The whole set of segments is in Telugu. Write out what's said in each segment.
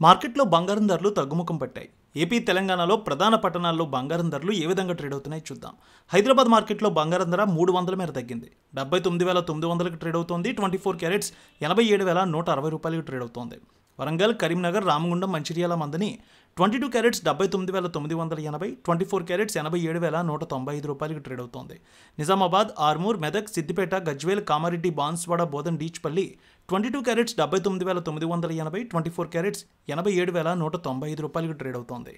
మార్కెట్లో బంగారం ధరలు తగ్గుముఖం పట్టాయి. ఏపీ, తెలంగాణలో ప్రధాన పట్టణాల్లో బంగారం ధరలు ఏ విధంగా ట్రేడ్ అవుతున్నాయో చూద్దాం. హైదరాబాద్ మార్కెట్లో బంగారం ధర 300 మేర తగ్గింది. 79,900కి ట్రేడ్ అవుతోంది. 24 క్యారెట్స్ 87,160 రూపాయలకి ట్రేడ్ అవుతోంది. వరంగల్, కరీంనగర్, రామగుండం, మంచిర్యాల మందని 22 క్యారెట్స్ 79,980, 24 క్యారెట్స్ 87,195 రూపాయలకి ట్రేడ్ అవుతోంది. నిజామాబాద్, ఆర్మూర్, మెదక్, సిద్దిపేట, గజ్వేల్, కామారెడ్డి, బాన్స్వాడ, బోధన్, డీచ్పల్లి 22 క్యారెట్స్ 79,980, 24 క్యారెట్స్ 87,195 రూపాయలకి ట్రేడ్ అవుతోంది.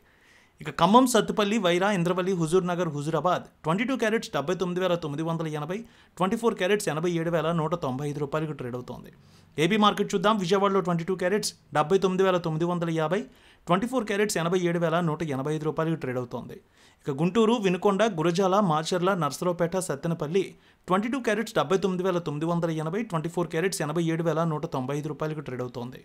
ఇక ఖమ్మం, సత్తుపల్లి, వైరా, ఇంద్రవల్లి, హుజూర్ నగర్, హుజూరాబాద్ 22 క్యారెట్స్ 79,980, 24 క్యారెట్స్ 87,195 రూపాయలకి ట్రేడ్ అవుతోంది. ఏపీ మార్కెట్ చూద్దాం. విజయవాడలో 22 క్యారెట్స్ 79,950, 24 క్యారెట్స్ 87,185 రూపాయలకి ట్రేడ్ అవుతోంది. ఇక గుంటూరు, వినుకొండ, గురజాల, మాచర్ల, నర్సరావుపేట, సత్తెనపల్లి 22 క్యారెట్స్ 79,980, 24 క్యారెట్స్ 87,195 రూపాయలకి ట్రేడ్ అవుతోంది.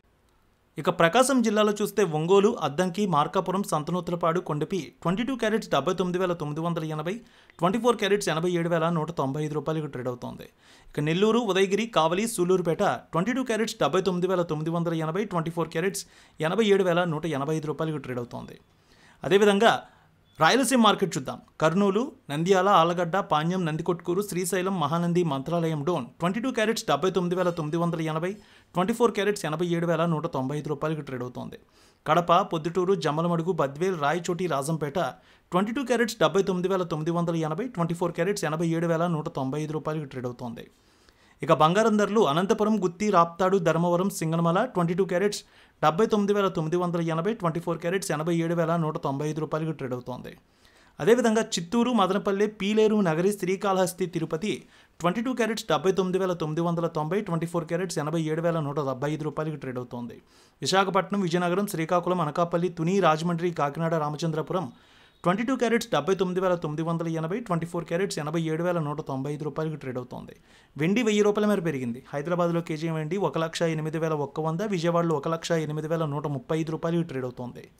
ఇక ప్రకాశం జిల్లాలో చూస్తే ఒంగోలు, అద్దంకి, మార్కాపురం, సంతనూతలపాడు, కొండపి 22 క్యారెట్స్ 79,980, 24 క్యారెట్స్ 87,195 రూపాయలకి ట్రేడ్ అవుతోంది. ఇక నెల్లూరు, ఉదయగిరి, కావలి, సూలూరుపేట 22 క్యారెట్స్ 79,980, 24 క్యారెట్స్ 87,185 రూపాయలకి ట్రేడ్ అవుతోంది. అదేవిధంగా రాయలసీమ మార్కెట్ చూద్దాం. కర్నూలు, నంద్యాల, ఆలగడ్డ, పాణ్యం, నందికొట్కూరు, శ్రీశైలం, మహానంది, మంత్రాలయం డోన్ 22 క్యారెట్స్ 79,980, 24 క్యారెట్స్ 87,195 రూపాయలకి ట్రేడ్ అవుతోంది. కడప, పొద్దుటూరు, జమ్మలమడుగు, బద్వేల్, రాయచోటి, రాజంపేట 22 క్యారెట్స్ 79,980, 24 క్యారెట్స్ 87,195 రూపాయలకి ట్రేడ్ అవుతోంది. ఇక బంగారం ధరలు అనంతపురం, గుత్తి, రాప్తాడు, ధర్మవరం, సింగనమల 22 క్యారెట్స్ 79,980, 24 క్యారెట్స్ 87,195 రూపాయలకి ట్రేడ్ అవుతోంది. అదేవిధంగా చిత్తూరు, మదనపల్లె, పీలేరు, నగరి, శ్రీకాళహస్తి, తిరుపతి 22 క్యారెట్స్ 79,990, 24 క్యారెట్స్ 87,175 రూపాయలకి ట్రేడ్ అవుతోంది. విశాఖపట్నం, విజయనగరం, శ్రీకాకుళం, అనకాపల్లి, తుని, రాజమండ్రి, కాకినాడ, రామచంద్రపురం 22 క్యారెట్స్ 79,980, 24 క్యారెట్స్ 87,195 రూపాయలకి ట్రేడ్ అవుతోంది. వెండి 1000 రూపాయల మేర పెరిగింది. హైదరాబాద్లో కేజీ వెండి 1,08,100, విజయవాడలో 1,08,135 రూపాయలకి ట్రేడ్ అవుతోంది.